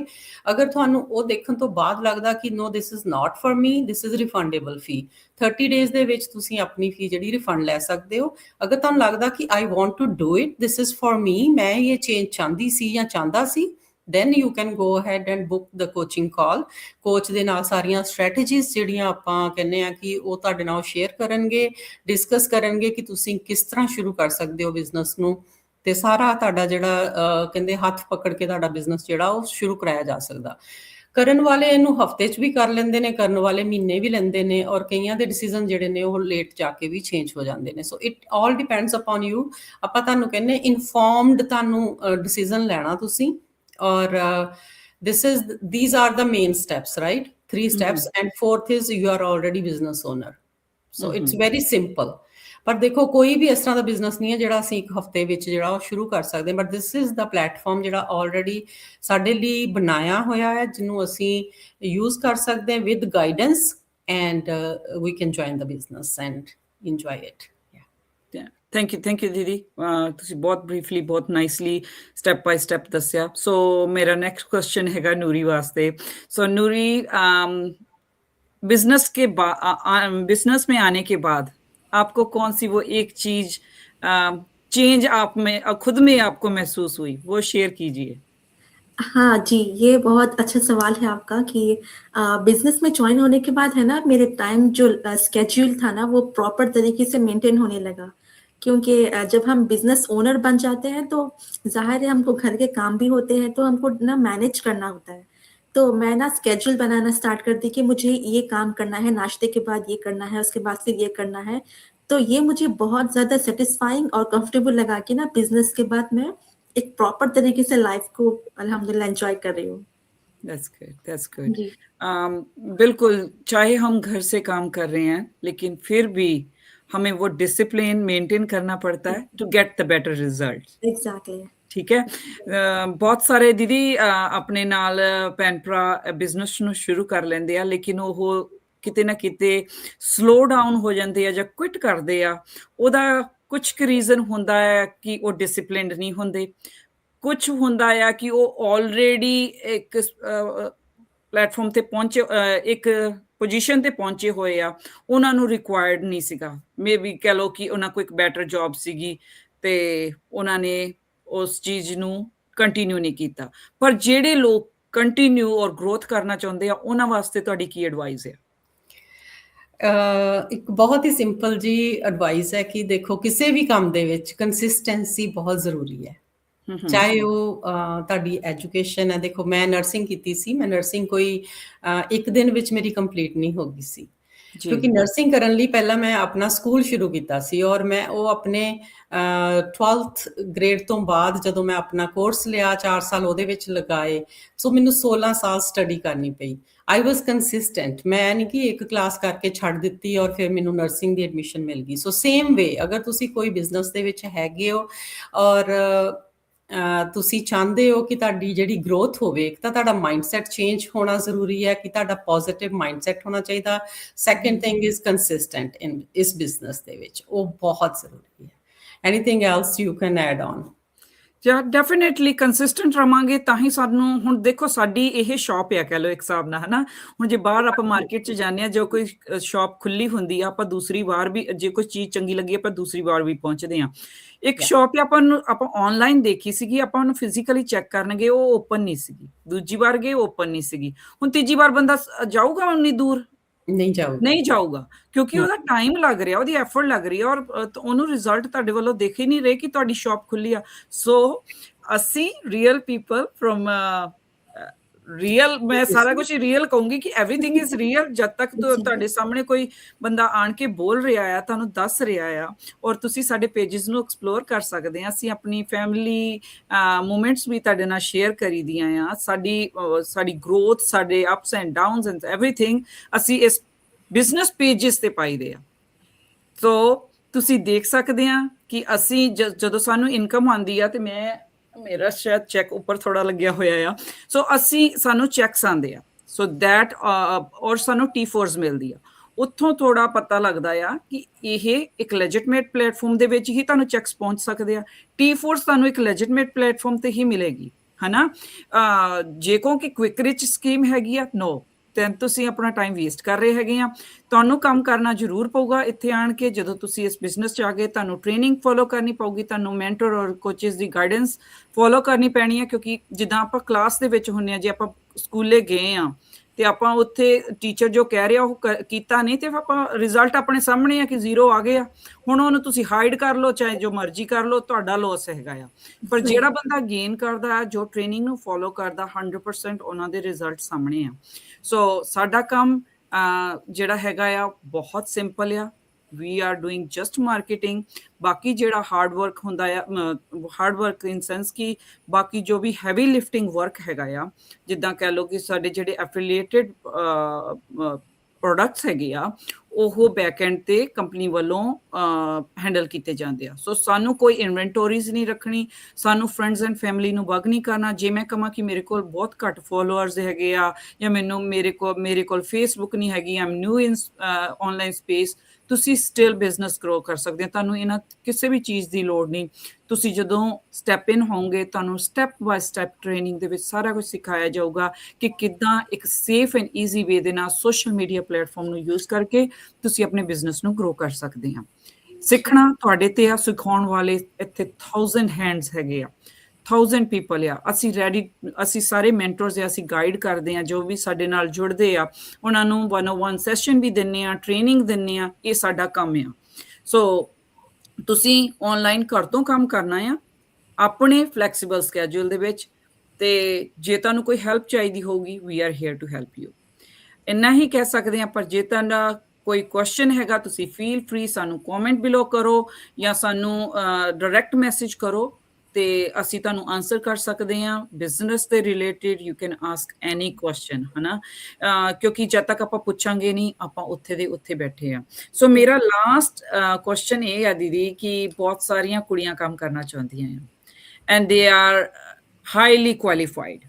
ਅਗਰ ਤੁਹਾਨੂੰ ਉਹ ਦੇਖਣ ਤੋਂ ਬਾਅਦ ਲੱਗਦਾ ਕਿ no this is not for me, this is refundable fee, 30 days ਦੇ ਵਿੱਚ ਤੁਸੀਂ ਆਪਣੀ ਫੀ ਜਿਹੜੀ ਰਿਫੰਡ ਲੈ ਸਕਦੇ ਹੋ। ਅਗਰ ਤੁਹਾਨੂੰ ਲੱਗਦਾ ਕਿ I want to do it, this is for me, ਮੈਂ ਇਹ ਚੇਂਜ ਚਾਹੁੰਦੀ ਸੀ ਜਾਂ ਚਾਹੁੰਦਾ ਸੀ, then you can go ahead and book the coaching call। Coach ਦੇ ਨਾਲ ਸਾਰੀਆਂ ਸਟ੍ਰੈਟਜੀਜ਼ ਜਿਹੜੀਆਂ ਆਪਾਂ ਕਹਿੰਦੇ ਆ ਕਿ ਉਹ ਤੁਹਾਡੇ ਨਾਲ ਸ਼ੇਅਰ ਕਰਨਗੇ, ਡਿਸਕਸ ਕਰਨਗੇ ਕਿ ਤੁਸੀਂ ਕਿਸ ਤਰ੍ਹਾਂ ਸ਼ੁਰੂ ਕਰ ਸਕਦੇ ਹੋ ਬਿਜ਼ਨਸ ਨੂੰ, ਤੇ ਸਾਰਾ ਤੁਹਾਡਾ ਜਿਹੜਾ ਕਹਿੰਦੇ ਹੱਥ ਪਕੜ ਕੇ ਤੁਹਾਡਾ ਬਿਜ਼ਨਸ ਜਿਹੜਾ ਉਹ ਸ਼ੁਰੂ ਕਰਾਇਆ ਜਾ ਸਕਦਾ। ਕਰਨ ਵਾਲੇ ਇਹਨੂੰ ਹਫਤੇ 'ਚ ਵੀ ਕਰ ਲੈਂਦੇ ਨੇ, ਕਰਨ ਵਾਲੇ ਮਹੀਨੇ ਵੀ ਲੈਂਦੇ ਨੇ, ਔਰ ਕਈਆਂ ਦੇ ਡਿਸੀਜ਼ਨ ਜਿਹੜੇ ਨੇ ਉਹ ਲੇਟ ਜਾ ਕੇ ਵੀ ਚੇਂਜ ਹੋ ਜਾਂਦੇ ਨੇ। So it all depends upon you. ਆਪਾਂ ਤੁਹਾਨੂੰ ਕਹਿੰਦੇ ਇਨਫੋਰਮਡ ਤੁਹਾਨੂੰ ਡਿਸੀਜ਼ਨ ਲੈਣਾ ਤੁਸੀਂ, or these are the main steps, right? 3 steps, and 4th is you are already business owner, so it's very simple। ਪਰ ਦੇਖੋ ਕੋਈ ਵੀ ਇਸ ਤਰ੍ਹਾਂ ਦਾ ਬਿਜ਼ਨਸ ਨਹੀਂ ਹੈ ਜਿਹੜਾ ਅਸੀਂ ਇੱਕ ਹਫਤੇ ਵਿੱਚ ਜਿਹੜਾ ਉਹ ਸ਼ੁਰੂ ਕਰ ਸਕਦੇ ਹਾਂ, but this is the platform ਜਿਹੜਾ ਆਲਰੇਡੀ ਸਾਡੇ ਲਈ ਬਣਾਇਆ ਹੋਇਆ ਹੈ, ਜਿਹਨੂੰ ਅਸੀਂ ਯੂਜ਼ ਕਰ ਸਕਦੇ ਹਾਂ with guidance, and we can join the business and enjoy it. Thank you दीदी, ਤੁਸੀਂ ਬਹੁਤ ਬਰੀਫਲੀ ਬਹੁਤ ਨਾਈਸਲੀ ਸਟੈਪ ਬਾय ਸਟੈਪ ਦੱਸਿਆ। ਸੋ ਮੇਰਾ ਨੈਕਸਟ ਕੁਐਸਚਨ ਹੈਗਾ ਨੂਰੀ ਵਾਸਤੇ। ਸੋ ਨੂਰੀ, बिजनेस में आने के बाद आपको कौन सी वो एक चीज चेंज आप में खुद में आपको महसूस हुई, वो शेयर कीजिए। हाँ जी, ये बहुत अच्छा सवाल है आपका कि बिज़नेस में जॉइन होने के बाद है ना, मेरे टाइम जो स्केड्यूल था ना वो प्रॉपर तरीके से मेंटेन होने लगा। क्योंकि जब हम बिज़नेस ओनर बन जाते हैं तो ज़ाहिर है हमको घर के काम भी होते हैं, तो हमको ना मैनेज करना होता है। तो मैं ना स्केड्यूल बनाना स्टार्ट कर दी कि मुझे ये काम करना है, नाश्ते के बाद ये करना है, उसके बाद फिर ये करना है। तो ये मुझे बहुत ज़्यादा सैटिस्फाइंग और कंफर्टेबल लगा कि ना बिज़नेस के बाद मैं एक प्रॉपर तरीके से लाइफ को अल्हम्दुलिल्लाह एंजॉय कर रही हूँ। That's good। जी। बिल्कुल, चाहे हम घर से काम कर रहे हैं लेकिन फिर भी हमें वो डिसिप्लिन मेंटेन करना पड़ता है to get the better result. Exactly. ठीक है। बहुत सारे दीदी अपने नाल भैन भरा बिजनेस ਨੂੰ ਸ਼ੁਰੂ ਕਰ ਲੈਂਦੇ ਆ, ਲੇਕਿਨ ਉਹ ਕਿਤੇ ਨਾ ਕਿਤੇ ਸਲੋ ਡਾਊਨ ਹੋ ਜਾਂਦੇ ਆ ਜਾਂ ਕੁਇਟ ਕਰਦੇ ਆ, ਉਹਦਾ ਕੁਛ ਕੁ ਰੀਜ਼ਨ ਹੁੰਦਾ ਹੈ ਕਿ ਉਹ ਡਿਸਿਪਲਿਨਡ ਨਹੀਂ ਹੁੰਦੇ, ਕੁਛ ਹੁੰਦਾ ਆ ਕਿ ਉਹ ਆਲਰੇਡੀ ਇੱਕ ਪਲੇਟਫਾਰਮ ਤੇ ਪਹੁੰਚੇ, ਇੱਕ ਪੋਜੀਸ਼ਨ ਤੇ ਪਹੁੰਚੇ ਹੋਏ ਆ, ਉਹਨਾਂ ਨੂੰ ਰਿਕੁਆਇਰਡ ਨਹੀਂ ਸੀਗਾ, ਮੇਬੀ ਕਹਿ ਲਓ ਕਿ ਉਹਨਾਂ ਕੋਲ ਇੱਕ ਬੈਟਰ ਜੌਬ ਸੀਗੀ ਤੇ ਉਹਨਾਂ ਨੇ ਉਸ ਚੀਜ਼ ਨੂੰ ਕੰਟੀਨਿਊ ਨਹੀਂ ਕੀਤਾ। ਪਰ ਜਿਹੜੇ ਲੋਕ ਕੰਟੀਨਿਊ ਔਰ ਗਰੋਥ ਕਰਨਾ ਚਾਹੁੰਦੇ ਆ, ਉਹਨਾਂ ਵਾਸਤੇ ਤੁਹਾਡੀ ਕੀ ਐਡਵਾਈਸ ਹੈ? ਇੱਕ ਬਹੁਤ ਹੀ ਸਿੰਪਲ ਜੀ ਐਡਵਾਈਸ ਹੈ ਕਿ ਦੇਖੋ, ਕਿਸੇ ਵੀ ਕੰਮ ਦੇ ਵਿੱਚ ਕੰਸਿਸਟੈਂਸੀ ਬਹੁਤ ਜ਼ਰੂਰੀ ਹੈ। ਚਾਹੇ ਉਹ ਤੁਹਾਡੀ ਐਜੂਕੇਸ਼ਨ ਹੈ। ਦੇਖੋ, ਮੈਂ ਨਰਸਿੰਗ ਕੀਤੀ ਸੀ, ਮੈਂ ਨਰਸਿੰਗ ਕੋਈ ਇੱਕ ਦਿਨ ਵਿੱਚ ਮੇਰੀ ਕੰਪਲੀਟ ਨਹੀਂ ਹੋ ਗਈ ਸੀ, ਕਿਉਂਕਿ ਨਰਸਿੰਗ ਕਰਨ ਲਈ ਪਹਿਲਾਂ ਮੈਂ ਆਪਣਾ ਸਕੂਲ ਸ਼ੁਰੂ ਕੀਤਾ ਸੀ, ਔਰ ਮੈਂ ਉਹ ਆਪਣੇ 12th ਗ੍ਰੇਡ ਤੋਂ ਬਾਅਦ ਜਦੋਂ ਮੈਂ ਆਪਣਾ ਕੋਰਸ ਲਿਆ, 4 ਸਾਲ ਉਹਦੇ ਵਿੱਚ ਲਗਾਏ, ਸੋ ਮੈਨੂੰ 16 ਸਾਲ ਸਟੱਡੀ ਕਰਨੀ ਪਈ। ਆਈ ਵਾਜ਼ ਕੰਸਿਸਟੈਂਟ, ਮੈਂ ਨਹੀਂ ਕਿ ਇੱਕ ਕਲਾਸ ਕਰਕੇ ਛੱਡ ਦਿੱਤੀ ਔਰ ਫਿਰ ਮੈਨੂੰ ਨਰਸਿੰਗ ਦੀ ਐਡਮਿਸ਼ਨ ਮਿਲ ਗਈ। ਸੋ ਸੇਮ ਵੇ, ਅਗਰ ਤੁਸੀਂ ਕੋਈ ਬਿਜ਼ਨਸ ਦੇ ਵਿੱਚ ਹੈਗੇ ਹੋ ਔਰ ਤੁਸੀਂ ਚਾਹੁੰਦੇ ਹੋ ਕਿ ਤੁਹਾਡੀ ਜਿਹੜੀ ਗਰੋਥ ਹੋਵੇ, ਇੱਕ ਤਾਂ ਤੁਹਾਡਾ ਮਾਈਂਡਸੈਟ ਚੇਂਜ ਹੋਣਾ ਜ਼ਰੂਰੀ ਹੈ ਕਿ ਤੁਹਾਡਾ ਪੋਜ਼ਿਟਿਵ ਮਾਈਂਡਸੈਟ ਹੋਣਾ ਚਾਹੀਦਾ। Second thing is consistent in ਇਸ ਬਿਜ਼ਨਸ ਦੇ ਵਿੱਚ, ਉਹ ਬਹੁਤ ਜ਼ਰੂਰੀ ਹੈ। Anything else you can add on? ਜਾਂ ਡੈਫੀਨੇਟਲੀ ਕੰਸਿਸਟੈਂਟ ਰਵਾਂਗੇ ਤਾਂ ਹੀ ਸਾਨੂੰ, ਹੁਣ ਦੇਖੋ ਸਾਡੀ ਇਹ ਸ਼ਾਪ ਆ ਕਹਿ ਲਓ ਇੱਕ ਹਿਸਾਬ ਨਾਲ, ਹਨਾ। ਹੁਣ ਜੇ ਬਾਹਰ ਆਪਾਂ ਮਾਰਕੀਟ 'ਚ ਜਾਂਦੇ ਹਾਂ, ਜੋ ਕੋਈ ਸ਼ਾਪ ਖੁੱਲੀ ਹੁੰਦੀ ਆ, ਆਪਾਂ ਦੂਸਰੀ ਵਾਰ ਵੀ, ਜੇ ਕੋਈ ਚੀਜ਼ ਚੰਗੀ ਲੱਗੀ ਆਪਾਂ ਦੂਸਰੀ ਵਾਰ ਵੀ ਪਹੁੰਚਦੇ ਹਾਂ। ਇੱਕ ਸ਼ਾਪ ਆਪਾਂ ਆਨਲਾਈਨ ਦੇਖੀ ਸੀਗੀ, ਆਪਾਂ ਉਹਨੂੰ ਫਿਜ਼ੀਕਲੀ ਚੈੱਕ ਕਰਨਗੇ, ਉਹ ਓਪਨ ਨਹੀਂ ਸੀਗੀ। ਦੂਜੀ ਵਾਰ ਗਏ, ਓਪਨ ਨਹੀਂ ਸੀਗੀ। ਹੁਣ ਤੀਜੀ ਵਾਰ ਬੰਦਾ ਜਾਊਗਾ ਉਨੀ ਦੂਰ? ਨਹੀਂ ਜਾਊਗਾ, ਕਿਉਂਕਿ ਉਹਦਾ ਟਾਈਮ ਲੱਗ ਰਿਹਾ, ਉਹਦੀ ਐਫਰਟ ਲੱਗ ਰਹੀ ਹੈ, ਔਰ ਉਹਨੂੰ ਰਿਜ਼ਲਟ ਤੁਹਾਡੇ ਵੱਲੋਂ ਦੇਖ ਹੀ ਨਹੀਂ ਰਹੇ ਕਿ ਤੁਹਾਡੀ ਸ਼ਾਪ ਖੁੱਲੀ ਆ। ਸੋ ਅਸੀਂ ਰੀਅਲ ਪੀਪਲ ਫਰੋਮ ਰੀਅਲ, ਮੈਂ ਸਾਰਾ ਕੁਝ ਰੀਅਲ ਕਹੂੰਗੀ ਕਿ ਐਵਰੀਥਿੰਗ ਇਜ਼ ਰੀਅਲ। ਜਦ ਤੱਕ ਤੁਹਾਡੇ ਸਾਹਮਣੇ ਕੋਈ ਬੰਦਾ ਆਣ ਕੇ ਬੋਲ ਰਿਹਾ ਆ, ਤੁਹਾਨੂੰ ਦੱਸ ਰਿਹਾ ਆ, ਔਰ ਤੁਸੀਂ ਸਾਡੇ ਪੇਜਸ ਨੂੰ ਐਕਸਪਲੋਰ ਕਰ ਸਕਦੇ ਆ। ਅਸੀਂ ਆਪਣੀ ਫੈਮਿਲੀ ਮੂਮੈਂਟਸ ਵੀ ਤੁਹਾਡੇ ਨਾਲ ਸ਼ੇਅਰ ਕਰੀ ਦੀਆਂ ਆ, ਸਾਡੀ ਗਰੋਥ, ਸਾਡੇ ups and downs and everything ਅਸੀਂ ਇਸ ਬਿਜ਼ਨਸ ਪੇਜਸ ਤੇ ਪਾਈਦੇ ਆ। ਸੋ ਤੁਸੀਂ ਦੇਖ ਸਕਦੇ ਆ ਕਿ ਅਸੀਂ ਜਦੋਂ ਸਾਨੂੰ ਇਨਕਮ ਆਉਂਦੀ ਆ, ਤੇ ਮੇਰਾ ਸ਼ਾਇਦ ਚੈੱਕ ਉੱਪਰ ਥੋੜਾ ਲੱਗਿਆ ਹੋਇਆ ਆ, ਸੋ ਸਾਨੂੰ ਚੈਕਸ ਆਉਂਦੇ ਆ, ਸੋ ਦੈਟ ਔਰ ਸਾਨੂੰ T4s ਮਿਲਦੀ ਆ। ਉੱਥੋਂ ਥੋੜਾ ਪਤਾ ਲੱਗਦਾ ਆ ਕਿ ਇਹ ਇੱਕ ਲੈਜਿਟਮੇਟ ਪਲੇਟਫਾਰਮ ਦੇ ਵਿੱਚ ਹੀ ਤੁਹਾਨੂੰ ਚੈਕਸ ਪਹੁੰਚ ਸਕਦੇ ਆ। T4s ਤੁਹਾਨੂੰ ਇੱਕ ਲੈਜਿਟਮੇਟ ਪਲੇਟਫਾਰਮ ਤੇ ਹੀ ਮਿਲੇਗੀ, ਹਨਾ। ਜੇ ਕਹੋ ਕਿ ਕੁਇਕ ਰਿਚ ਸਕੀਮ ਹੈਗੀ ਆ, ਨੋ, ਤੇ ਤੁਸੀਂ ਆਪਣਾ ਟਾਈਮ ਵੇਸਟ ਕਰ ਰਹੇ ਹੈਗੇ ਆ। ਤੁਹਾਨੂੰ ਕੰਮ ਕਰਨਾ ਜ਼ਰੂਰ ਪਊਗਾ ਇੱਥੇ ਆਣ ਕੇ। ਜਦੋਂ ਤੁਸੀਂ ਇਸ ਬਿਜ਼ਨਸ 'ਚ ਆ ਗਏ, ਤੁਹਾਨੂੰ ਟ੍ਰੇਨਿੰਗ ਫੋਲੋ ਕਰਨੀ ਪਊਗੀ, ਤੁਹਾਨੂੰ ਮੈਂਟਰ ਔਰ ਕੋਚਿਸ ਦੀ ਗਾਈਡੈਂਸ ਫੋਲੋ ਕਰਨੀ ਪੈਣੀ ਹੈ, ਕਿਉਂਕਿ ਜਿੱਦਾਂ ਆਪਾਂ ਕਲਾਸ ਦੇ ਵਿੱਚ ਹੁੰਦੇ ਆ, ਜੇ ਆਪਾਂ ਸਕੂਲੇ ਗਏ ਆ ਤੇ ਆਪਾਂ ਉੱਥੇ ਟੀਚਰ ਜੋ ਕਹਿ ਰਿਹਾ ਉਹ ਕੀਤਾ ਨਹੀਂ, ਤੇ ਆਪਾਂ ਰਿਜ਼ਲਟ ਆਪਣੇ ਸਾਹਮਣੇ ਆ ਕਿ 0 ਆ ਗਏ ਆ। ਹੁਣ ਉਹਨੂੰ ਤੁਸੀਂ ਹਾਈਡ ਕਰ ਲਓ, ਚਾਹੇ ਜੋ ਮਰਜ਼ੀ ਕਰ ਲਓ, ਤੁਹਾਡਾ ਲੋਸ ਹੈਗਾ ਆ। ਪਰ ਜਿਹੜਾ ਬੰਦਾ ਗੇਨ ਕਰਦਾ, ਜੋ ਟ੍ਰੇਨਿੰਗ ਨੂੰ ਫੋਲੋ ਕਰਦਾ, 100% ਉਹਨਾਂ ਦੇ ਰਿਜ਼ਲਟ ਸਾਹਮਣੇ ਆ। ਸੋ ਸਾਡਾ ਕੰਮ ਜਿਹੜਾ ਹੈਗਾ ਆ ਬਹੁਤ ਸਿੰਪਲ ਆ। We are doing just marketing. ਬਾਕੀ ਜਿਹੜਾ ਹਾਰਡ ਵਰਕ ਹੁੰਦਾ ਆ, ਹਾਰਡ ਵਰਕ ਇਨ ਸੈਂਸ ਕਿ ਬਾਕੀ ਜੋ ਵੀ ਹੈਵੀ ਲਿਫਟਿੰਗ ਵਰਕ ਹੈਗਾ ਆ, ਜਿੱਦਾਂ ਕਹਿ ਲਓ ਕਿ ਸਾਡੇ ਜਿਹੜੇ ਐਫੀਲੀਏਟਿਡ ਪ੍ਰੋਡਕਟਸ ਹੈਗੇ ਆ, ਉਹ ਬੈਕ ਐਂਡ ਤੇ ਕੰਪਨੀ ਵੱਲੋਂ ਹੈਂਡਲ ਕੀਤੇ ਜਾਂਦੇ ਆ। ਸੋ ਸਾਨੂੰ ਕੋਈ ਇਨਵੈਂਟੋਰੀਜ਼ ਨਹੀਂ ਰੱਖਣੀ, ਸਾਨੂੰ ਫਰੈਂਡਸ ਐਂਡ ਫੈਮਿਲੀ ਨੂੰ ਬਗ ਨਹੀਂ ਕਰਨਾ। ਜੇ ਮੈਂ ਕਹਾਂ ਕਿ ਮੇਰੇ ਕੋਲ ਬਹੁਤ ਘੱਟ ਫੋਲੋਅਰਸ ਹੈਗੇ ਆ, ਜਾਂ ਮੇਰੇ ਕੋਲ ਫੇਸਬੁੱਕ ਨਹੀਂ ਹੈਗੀ, ਆਮ ਨਿਊ ਇਨ ਆਨਲਾਈਨ ਸਪੇਸ, ਤੁਸੀਂ ਸਟਿਲ ਬਿਜ਼ਨਸ ਗਰੋ ਕਰ ਸਕਦੇ ਹੋ। ਤੁਹਾਨੂੰ ਇਹਨਾਂ ਕਿਸੇ ਵੀ ਚੀਜ਼ ਦੀ ਲੋੜ ਨਹੀਂ। ਤੁਸੀਂ ਜਦੋਂ ਸਟੈਪ ਇਨ ਹੋਵੋਗੇ, ਤੁਹਾਨੂੰ ਸਟੈਪ ਬਾਏ ਸਟੈਪ ਟ੍ਰੇਨਿੰਗ ਦੇ ਵਿੱਚ ਸਾਰਾ ਕੁਝ ਸਿਖਾਇਆ ਜਾਊਗਾ ਕਿ ਕਿੱਦਾਂ ਇੱਕ ਸੇਫ ਐਂਡ ਈਜ਼ੀ ਵੇ ਦੇ ਨਾਲ ਸੋਸ਼ਲ ਮੀਡੀਆ ਪਲੇਟਫਾਰਮ ਨੂੰ ਯੂਜ਼ ਕਰਕੇ ਤੁਸੀਂ ਆਪਣੇ ਬਿਜ਼ਨਸ ਨੂੰ ਗਰੋ ਕਰ ਸਕਦੇ ਆ। ਸਿੱਖਣਾ ਤੁਹਾਡੇ ਤੇ ਆ, ਸਿਖਾਉਣ ਵਾਲੇ ਇੱਥੇ 1000 ਹੈਂਡਸ ਹੈਗੇ ਆ, 1000 ਪੀਪਲ ਆ। ਅਸੀਂ ਸਾਰੇ ਮੈਂਟਰਸ ਆ, ਅਸੀਂ ਗਾਈਡ ਕਰਦੇ ਆ। ਜੋ ਵੀ ਸਾਡੇ ਨਾਲ ਜੁੜਦੇ ਆ, ਉਹਨਾਂ ਨੂੰ 101 ਸੈਸ਼ਨ ਵੀ ਦਿੰਨੇ ਆ, ਟ੍ਰੇਨਿੰਗ ਦਿੰਨੇ ਆ। ਇਹ ਸਾਡਾ ਕੰਮ ਆ। ਸੋ ਤੁਸੀਂ ਆਨਲਾਈਨ ਘਰ ਤੋਂ ਕੰਮ ਕਰਨਾ ਆ, ਆਪਣੇ ਫਲੈਕਸੀਬਲ ਸਕੇਜੂਲ ਦੇ ਵਿੱਚ। ਤੇ ਜੇ ਤੁਹਾਨੂੰ ਕੋਈ ਹੈਲਪ ਚਾਹੀਦੀ ਹੋਊਗੀ, we are here to help you. ਇੰਨਾ ਹੀ ਕਹਿ ਸਕਦੇ ਆ। ਪਰ ਜੇ ਤੁਹਾਡਾ ਕੋਈ ਕੁਐਸਚਨ ਹੈਗਾ, ਤੁਸੀਂ ਫੀਲ ਫ੍ਰੀ ਸਾਨੂੰ ਕਮੈਂਟ ਬਿਲੋ ਕਰੋ, ਜਾਂ ਸਾਨੂੰ ਡਾਇਰੈਕਟ ਮੈਸੇਜ ਕਰੋ, ਤੇ ਅਸੀਂ ਤੁਹਾਨੂੰ ਆਨਸਰ ਕਰ ਸਕਦੇ ਆ। ਬਿਜ਼ਨਸ ਦੇ related you can ask any question, ਹਨਾ। ਕਿਉਂਕਿ ਜਦ ਤੱਕ ਆਪਾਂ ਪੁੱਛਾਂਗੇ ਨਹੀਂ, ਆਪਾਂ ਉੱਥੇ ਦੇ ਉੱਥੇ ਬੈਠੇ ਆ। ਸੋ ਮੇਰਾ ਲਾਸਟ ਕੁਐਸਚਨ ਇਹ ਆ ਦੀਦੀ, ਕਿ ਬਹੁਤ ਸਾਰੀਆਂ ਕੁੜੀਆਂ ਕੰਮ ਕਰਨਾ ਚਾਹੁੰਦੀਆਂ ਆ, and they are highly qualified,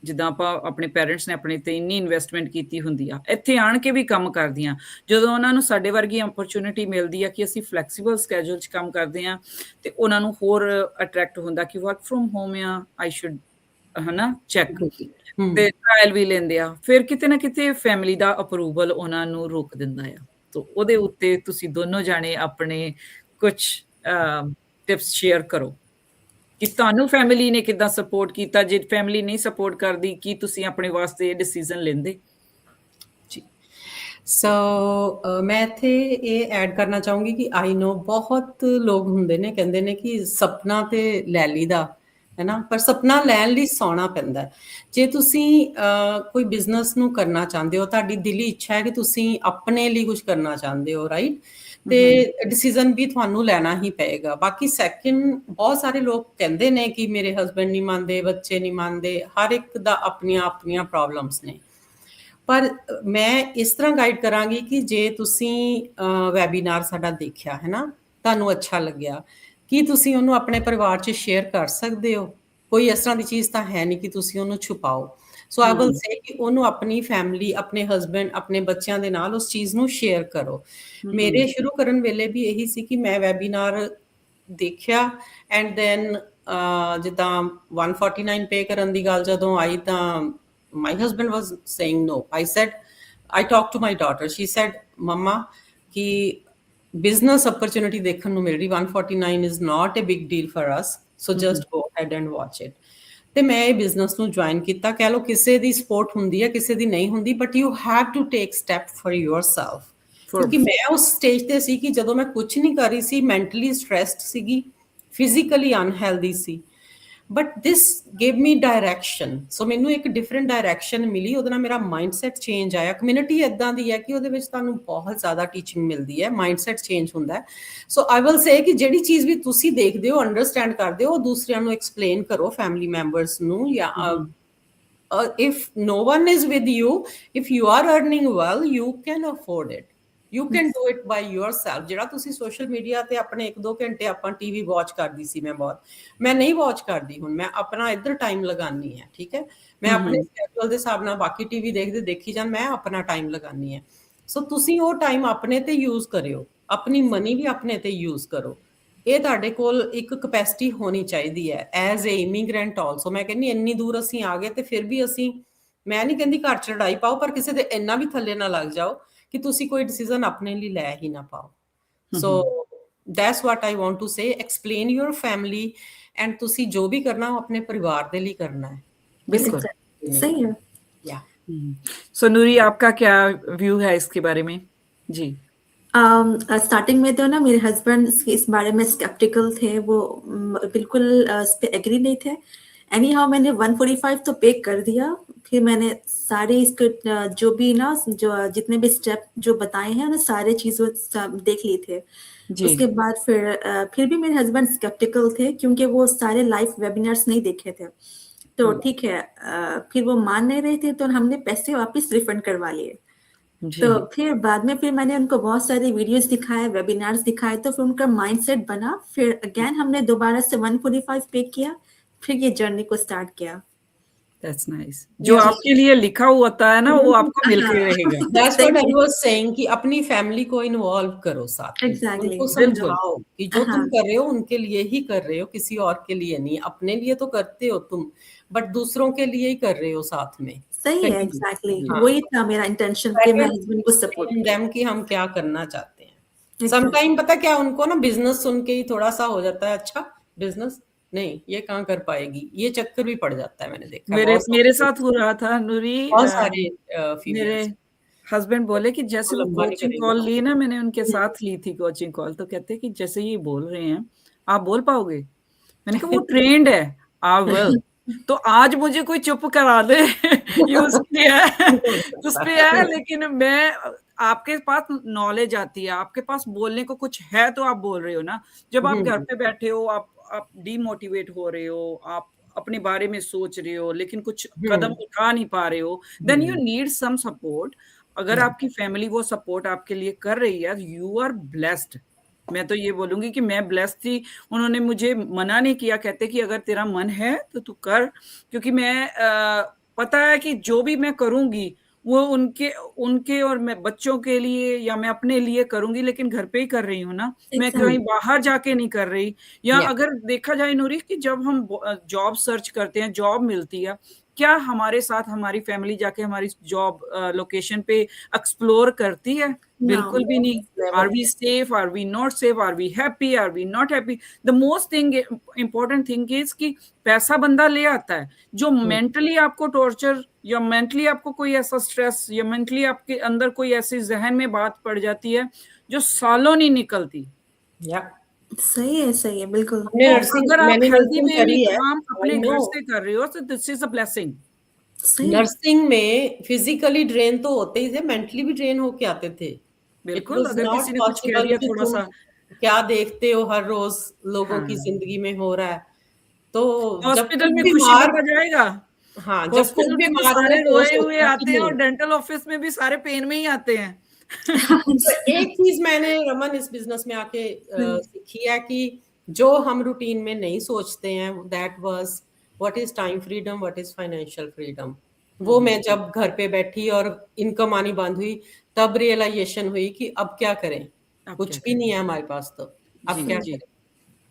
ਜਿੱਦਾਂ ਆਪਾਂ ਆਪਣੇ ਪੇਰੈਂਟਸ ਨੇ ਆਪਣੇ ਤੇ ਇੰਨੀ ਇਨਵੈਸਟਮੈਂਟ ਕੀਤੀ ਹੁੰਦੀ ਆ, ਇੱਥੇ ਆਣ ਕੇ ਵੀ ਕੰਮ ਕਰਦੀਆਂ। ਜਦੋਂ ਉਹਨਾਂ ਨੂੰ ਸਾਡੇ ਵਰਗੀ ਅਪਰਚੁਨਿਟੀ ਮਿਲਦੀ ਆ ਕਿ ਅਸੀਂ ਫਲੈਕਸੀਬਲ ਸਕੇਡਿਊਲ 'ਚ ਕੰਮ ਕਰਦੇ ਆ, ਤੇ ਉਹਨਾਂ ਨੂੰ ਹੋਰ ਅਟਰੈਕਟ ਹੁੰਦਾ ਕਿ ਵਰਕ ਫਰੋਮ ਹੋਮ ਆ, ਆਈ ਸ਼ੁਡ ਹਨਾ ਚੈੱਕ, ਤੇ ਟ੍ਰਾਇਲ ਵੀ ਲੈਂਦੇ ਆ। ਫਿਰ ਕਿਤੇ ਨਾ ਕਿਤੇ ਫੈਮਿਲੀ ਦਾ ਅਪਰੂਵਲ ਉਹਨਾਂ ਨੂੰ ਰੋਕ ਦਿੰਦਾ ਆ। ਤੋ ਉਹਦੇ ਉੱਤੇ ਤੁਸੀਂ ਦੋਨੋਂ ਜਾਣੇ ਆਪਣੇ ਕੁਛ ਟਿਪਸ ਸ਼ੇਅਰ ਕਰੋ ਕਿ ਤੁਹਾਨੂੰ ਫੈਮਿਲੀ ਨੇ ਕਿੱਦਾਂ ਸਪੋਰਟ ਕੀਤਾ, ਜੇ ਫੈਮਿਲੀ ਨਹੀਂ ਸਪੋਰਟ ਕਰਦੀ, ਕੀ ਤੁਸੀਂ ਆਪਣੇ ਵਾਸਤੇ ਇਹ ਡਿਸੀਜ਼ਨ ਲੈਂਦੇ? ਜੀ। ਸੋ ਮੈਂ ਇੱਥੇ ਇਹ ਐਡ ਕਰਨਾ ਚਾਹੂੰਗੀ ਕਿ ਆਈ ਨੋ ਬਹੁਤ ਲੋਕ ਹੁੰਦੇ ਨੇ ਕਹਿੰਦੇ ਨੇ ਕਿ ਸਪਨਾ ਤੇ ਲੈ ਲਈਦਾ ਹੈ ਨਾ, ਪਰ ਸਪਨਾ ਲੈਣ ਲਈ ਸੌਣਾ ਪੈਂਦਾ ਹੈ। ਜੇ ਤੁਸੀਂ ਕੋਈ ਬਿਜ਼ਨਸ ਨੂੰ ਕਰਨਾ ਚਾਹੁੰਦੇ ਹੋ, ਤੁਹਾਡੀ ਦਿਲੀ ਇੱਛਾ ਹੈ ਕਿ ਤੁਸੀਂ ਆਪਣੇ ਲਈ ਕੁਝ ਕਰਨਾ ਚਾਹੁੰਦੇ ਹੋ, ਰਾਈਟ, ਤੇ ਡਿਸੀਜ਼ਨ ਵੀ ਤੁਹਾਨੂੰ ਲੈਣਾ ਹੀ ਪਏਗਾ। ਬਾਕੀ ਸੈਕਿੰਡ, ਬਹੁਤ ਸਾਰੇ ਲੋਕ ਕਹਿੰਦੇ ਨੇ ਕਿ ਮੇਰੇ ਹਸਬੈਂਡ ਨਹੀਂ ਮੰਨਦੇ, ਬੱਚੇ ਨਹੀਂ ਮੰਨਦੇ, ਹਰ ਇੱਕ ਦਾ ਆਪਣੀਆਂ ਆਪਣੀਆਂ ਪ੍ਰੋਬਲਮਸ ਨੇ। ਪਰ ਮੈਂ ਇਸ ਤਰ੍ਹਾਂ ਗਾਈਡ ਕਰਾਂਗੀ ਕਿ ਜੇ ਤੁਸੀਂ ਵੈਬੀਨਾਰ ਸਾਡਾ ਦੇਖਿਆ ਹੈ ਨਾ, ਤੁਹਾਨੂੰ ਅੱਛਾ ਲੱਗਿਆ, ਕੀ ਤੁਸੀਂ ਉਹਨੂੰ ਆਪਣੇ ਪਰਿਵਾਰ 'ਚ ਸ਼ੇਅਰ ਕਰ ਸਕਦੇ ਹੋ? ਕੋਈ ਇਸ ਤਰ੍ਹਾਂ ਦੀ ਚੀਜ਼ ਤਾਂ ਹੈ ਨਹੀਂ ਕਿ ਤੁਸੀਂ ਉਹਨੂੰ ਛੁਪਾਓ। ਸੋ ਆਈ ਵਿਲ ਸੇ ਕਿ ਉਹਨੂੰ ਆਪਣੀ ਫੈਮਿਲੀ, ਆਪਣੇ ਹਸਬੈਂਡ, ਆਪਣੇ ਬੱਚਿਆਂ ਦੇ ਨਾਲ ਉਸ ਚੀਜ਼ ਨੂੰ ਸ਼ੇਅਰ ਕਰੋ। ਮੇਰੇ ਸ਼ੁਰੂ ਕਰਨ ਵੇਲੇ ਵੀ ਇਹੀ ਸੀ ਕਿ ਮੈਂ ਵੈਬੀਨਾਰ ਦੇਖਿਆ ਐਂਡ ਦੈਨ ਜਿੱਦਾਂ 149 ਪੇ ਕਰਨ ਦੀ ਗੱਲ ਜਦੋਂ ਆਈ ਤਾਂ my husband was saying no. I talked to my daughter. She said, Mama, ki business opportunity ਦੇਖਣ ਨੂੰ ਮਿਲ ਰਹੀ, 149 is not a big deal for us. So just go ahead and watch it. ਤੇ ਮੈਂ ਇਹ ਬਿਜ਼ਨਸ ਨੂੰ join ਕੀਤਾ। ਕਹਿ ਲਓ ਕਿਸੇ ਦੀ ਸਪੋਰਟ ਹੁੰਦੀ ਹੈ, ਕਿਸੇ ਦੀ ਨਹੀਂ ਹੁੰਦੀ, but you have to take step for yourself। ਕਿਉਂਕਿ ਮੈਂ ਉਸ ਸਟੇਜ ਤੇ ਸੀ ਕਿ ਜਦੋਂ ਮੈਂ ਕੁਝ ਨਹੀਂ ਕਰ ਰਹੀ ਸੀ, ਮੈਂਟਲੀ ਸਟ੍ਰੈਸਡ ਸੀਗੀ, ਫਿਜ਼ੀਕਲੀ ਅਨਹੈਲਦੀ ਸੀ, but this gave me direction. So ਮੈਨੂੰ ਇੱਕ ਡਿਫਰੈਂਟ ਡਾਇਰੈਕਸ਼ਨ ਮਿਲੀ, ਉਹਦੇ ਨਾਲ ਮੇਰਾ ਮਾਈਂਡਸੈਟ ਚੇਂਜ ਆਇਆ। ਕਮਿਊਨਿਟੀ ਇੱਦਾਂ ਦੀ ਹੈ ਕਿ ਉਹਦੇ ਵਿੱਚ ਤੁਹਾਨੂੰ ਬਹੁਤ ਜ਼ਿਆਦਾ ਟੀਚਿੰਗ ਮਿਲਦੀ ਹੈ, ਮਾਈਂਡਸੈਟ ਚੇਂਜ ਹੁੰਦਾ ਹੈ। ਸੋ ਆਈ ਵਿਲ ਸੇ ਕਿ ਜਿਹੜੀ ਚੀਜ਼ ਵੀ ਤੁਸੀਂ ਦੇਖਦੇ ਹੋ, ਅੰਡਰਸਟੈਂਡ ਕਰਦੇ ਹੋ, ਉਹ ਦੂਸਰਿਆਂ ਨੂੰ ਐਕਸਪਲੇਨ ਕਰੋ, ਫੈਮਿਲੀ ਮੈਂਬਰਸ ਨੂੰ, ਜਾਂ if no one is with you, if you are earning well, you can afford it, you can do it by yourself। ਜਿਹੜਾ ਤੁਸੀਂ ਸੋਸ਼ਲ ਮੀਡੀਆ ਤੇ ਆਪਣੇ 1-2 ਘੰਟੇ ਆਪਾਂ ਟੀਵੀ ਵਾਚ ਕਰਦੀ ਸੀ, ਮੈਂ ਨਹੀਂ ਵਾਚ ਕਰਦੀ ਹੁਣ, ਮੈਂ ਆਪਣਾ ਇੱਧਰ ਟਾਈਮ ਲਗਾਨੀ ਹੈ, ਠੀਕ ਹੈ, ਮੈਂ ਆਪਣੇ ਸਕੇਡਿਊਲ ਦੇ ਹਿਸਾਬ ਨਾਲ ਬਾਕੀ ਟੀਵੀ ਦੇਖੀ ਜਾਣ, ਮੈਂ ਆਪਣਾ ਟਾਈਮ ਲਗਾਨੀ ਹੈ। ਸੋ ਤੁਸੀਂ ਉਹ ਟਾਈਮ ਆਪਣੇ ਤੇ ਯੂਜ਼ ਕਰਿਓ, ਆਪਣੀ ਮਨੀ ਵੀ ਆਪਣੇ ਤੇ ਯੂਜ਼ ਕਰੋ। ਇਹ ਤੁਹਾਡੇ ਕੋਲ ਇੱਕ ਕਪੈਸਿਟੀ ਹੋਣੀ ਚਾਹੀਦੀ ਹੈ ਐਜ਼ ਏ ਇਮੀਗ੍ਰੈਂਟ ਆਲਸੋ। ਮੈਂ ਕਹਿੰਦੀ ਇੰਨੀ ਦੂਰ ਅਸੀਂ ਆ ਗਏ ਤੇ ਫਿਰ ਵੀ ਅਸੀਂ, ਮੈਂ ਨਹੀਂ ਕਹਿੰਦੀ ਘਰ 'ਚ ਲੜਾਈ ਪਾਓ, ਪਰ ਕਿਸੇ ਦੇ ਇੰਨਾ ਵੀ ਥੱਲੇ ਨਾ ਲੱਗ ਜਾਓ ਕਿ ਤੁਸੀਂ ਕੋਈ ਡਿਸੀਜ਼ਨ ਆਪਣੇ ਲਈ ਲੈ ਹੀ ਨਾ ਪਾਓ। So that's what I want to say, explain your family, and ਤੁਸੀਂ ਜੋ ਵੀ ਕਰਨਾ ਉਹ ਆਪਣੇ ਪਰਿਵਾਰ ਦੇ ਲਈ ਕਰਨਾ ਹੈ। बिल्कुल सही है। या सो नूरी, आपका क्या व्यू है इसके बारे में? जी। स्टार्टिंग में तो ना मेरे हस्बैंड इस बारे में स्केप्टिकल थे, वो बिल्कुल इस पे एग्री नहीं थे। एनी हाउ मैंने 145 तो पे कर दिया। फिर मैंने सारे इसके जो भी ना, जो जितने भी स्टेप जो बताए हैं ना, सारे चीज़ों देख लिए थे। उसके बाद फिर भी मेरे हस्बैंड स्केप्टिकल थे, क्योंकि वो सारे लाइव वेबिनार्स नहीं देखे थे। तो ठीक है, फिर वो मान नहीं रहे थे, तो हमने पैसे वापस रिफंड करवा लिए। तो फिर बाद में फिर मैंने उनको बहुत सारे वीडियोस दिखाए, वेबिनार्स दिखाए, तो फिर उनका माइंडसेट बना। फिर अगेन हमने दोबारा से 145 पे किया, फिर ये जर्नी को स्टार्ट किया। That's nice. जो आपके लिए लिखा हुआ होता है ना, वो आपको मिलके रहेगा। That's what I was saying कि अपनी फैमिली को इन्वॉल्व करो साथ में। Exactly. उनको समझाओ कि जो तुम कर रहे हो उनके लिए ही कर रहे हो, किसी और के लिए नहीं। अपने लिए तो करते हो तुम, बट दूसरों के लिए ही कर रहे हो साथ में। सही है, एग्जैक्टली वही था मेरा इंटेंशन कि मैं हस्बैंड को सपोर्ट देम कि हम क्या करना चाहते हैं। समटाइम पता क्या, उनको ना बिजनेस सुन के ही थोड़ा सा हो जाता है, अच्छा बिजनेस नहीं, ये कहाँ कर पाएगी, ये चक्कर भी पड़ जाता है। मैंने देखा मेरे साथ हो रहा था नूरी। बहुत सारे मेरे हस्बैंड बोले कि जैसे वो कोचिंग कॉल ली ना, मैंने उनके साथ ली थी कोचिंग कॉल, तो कहते कि जैसे ये बोल रहे हैं आप बोल पाओगे। मैंने कहा वो ट्रेंड है, आप वेल। तो आज मुझे कोई चुप करा दे यूज किया है उस पे है, लेकिन मैं, आपके पास नॉलेज आती है, आपके पास बोलने को कुछ है तो आप बोल रहे हो ना। जब आप घर पे बैठे हो, आप डीमोटिवेट हो रहे हो, आप अपने बारे में सोच रहे हो, लेकिन कुछ कदम उठा नहीं पा रहे हो, then you need some support. अगर आपकी फैमिली वो सपोर्ट आपके लिए कर रही है, यू आर ब्लेस्ड। मैं तो ये बोलूंगी कि मैं ब्लेस्ड थी। उन्होंने मुझे मना नहीं किया, कहते कि अगर तेरा मन है तो तू कर। क्योंकि मैं पता है कि जो भी मैं करूंगी वो उनके और मैं बच्चों के लिए या मैं अपने लिए करूंगी, लेकिन घर पे ही कर रही हूँ ना, मैं कहीं Exactly. बाहर जाके नहीं कर रही। या या अगर देखा जाए नूरी कि जब हम जॉब सर्च करते हैं, जॉब मिलती है, क्या हमारे साथ हमारी फैमिली जाके हमारी जॉब लोकेशन पे एक्सप्लोर करती है? No. बिल्कुल भी नहीं। Never. Are we safe, are we not safe, are we happy, are we not happy? The most thing important thing is कि पैसा बंदा ले आता है, जो मेंटली आपको टॉर्चर या मेंटली आपको कोई ऐसा स्ट्रेस या मेंटली आपके अंदर कोई ऐसी जहन में बात पड़ जाती है जो सालों नहीं निकलती। या सही है बिल्कुल। हमने तो नर्सिंग, अगर आप मैंने हेल्दी नर्सिंग वे में करी है, काम आई अपने नो। घर से कर रहे हो तो दिस इज अ ब्लेसिंग। सही। नर्सिंग में फिजिकली ड्रेन तो होते ही थे, मेंटली भी ड्रेन होके आते थे। इट बिल्कुल, वाज अगर नॉट किसी ने कुछ कह पॉसिबल दिया कि थोड़ा तुम सा। क्या देखते हो हर रोज लोगों की हाँ, जिंदगी में हो रहा है, तो जब हॉस्पिटल खुद में खुशी बीमार, बता जाएगा। हाँ जब खुद हॉस्पिटल में तो बीमार हो सारे तो रोए हुए सोचना कि आते हैं और नहीं। डेंटल ऑफिस में भी सारे पेन में ही आते हैं। तो एक चीज मैंने रमन इस बिजनेस में आके सीखी है कि जो हम रूटीन में नहीं सोचते हैं, that was what is time freedom, what is financial freedom. वो मैं जब घर पे बैठी और इनकम आनी बंद हुई, तब रियलाइजेशन हुई कि अब क्या करें, अब क्या कुछ भी करें? नहीं है हमारे पास, तो अब जी, क्या जी, करें।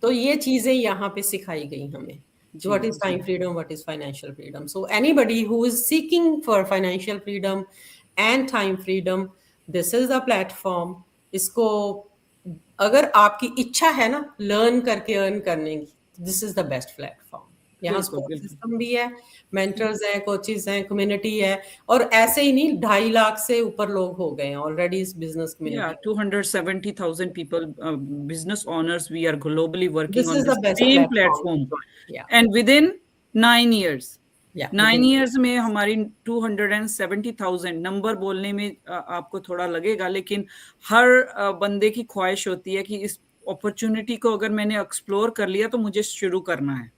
तो ये चीजें यहाँ पे सिखाई गई हमें कि जी, what is time freedom, what is financial freedom. So anybody who is seeking for financial freedom and time freedom, this is the platform. इसको अगर आपकी इच्छा है ना लर्न करके अर्न करने की, this is the best platform. यहाँ बिल्कुल, सपोर्ट बिल्कुल। सिस्टम भी है, मेंटर्स हैं, कोचेस हैं, कम्युनिटी है। और ऐसे ही नहीं, 2.5 लाख से ऊपर लोग हो गए हैं ऑलरेडी इस बिजनेस Yeah, कम्युनिटी। 270,000 people, business owners, we are globally working this on is the this best same platform to platform. Join. या And within 9 years, या विद 9 years में हमारी 270,000 नंबर बोलने में आपको थोड़ा लगेगा, लेकिन हर बंदे की ख्वाहिश होती है कि इस अपॉर्चुनिटी को अगर मैंने एक्सप्लोर कर लिया तो मुझे शुरू करना है,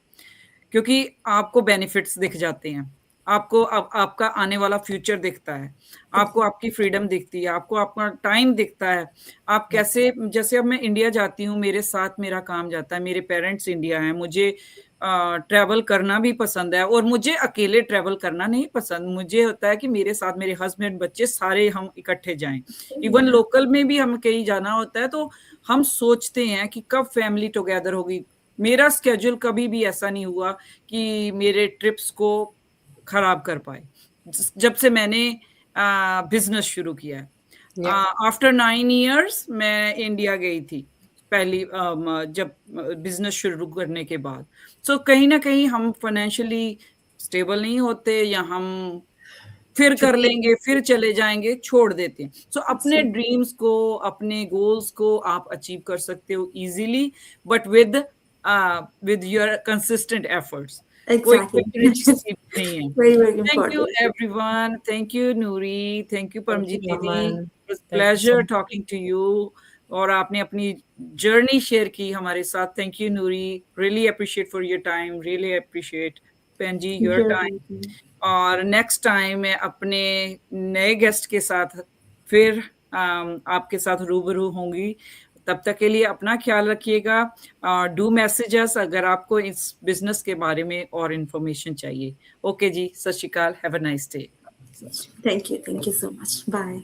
क्योंकि आपको बेनिफिट्स दिख जाते हैं, आपको आपका आने वाला फ्यूचर दिखता है, आपको आपकी फ्रीडम दिखती है, आपको आपका टाइम दिखता है। आप कैसे, जैसे अब मैं इंडिया जाती हूँ, मेरे साथ मेरा काम जाता है, मेरे पेरेंट्स इंडिया हैं, मुझे ट्रैवल करना भी पसंद है और मुझे अकेले ट्रैवल करना नहीं पसंद। मुझे होता है कि मेरे साथ मेरे हस्बैंड, बच्चे सारे हम इकट्ठे जाएं। इवन लोकल में भी हम कहीं जाना होता है तो हम सोचते हैं कि कब फैमिली टुगेदर होगी। मेरा स्केड्यूल कभी भी ऐसा नहीं हुआ कि मेरे ट्रिप्स को खराब कर पाए जब से मैंने बिजनेस शुरू किया है। या आफ्टर 9 years मैं इंडिया गई थी पहली, जब बिजनेस शुरू करने के बाद। सो कहीं ना कहीं हम फाइनेंशियली स्टेबल नहीं होते, या हम फिर कर छुट्टी लेंगे, फिर चले जाएंगे, छोड़ देते हैं। सो अपने ड्रीम्स को, अपने गोल्स को आप अचीव कर सकते हो easily, but with your consistent efforts. कोई Exactly. क्विक रिच चीज नहीं है। Very, very thank you important. Everyone, thank you Noori, thank you thank you Paramjeet दीदी, Raman, it was thank you so pleasure much. Talking to you. और आपने अपनी journey share की हमारे साथ। Thank you Noori, really appreciate for your time, really appreciate पेंजी your You're time. welcome. और next time मैं अपने नए गेस्ट के साथ फिर आपके साथ रूबरू होंगी। तब तक के लिए अपना ख्याल रखिएगा। डू मैसेजेस अगर आपको इस बिजनेस के बारे में और इन्फॉर्मेशन चाहिए। ओके जी, सत श्री अकाल, have a nice day. Thank you so much. Bye.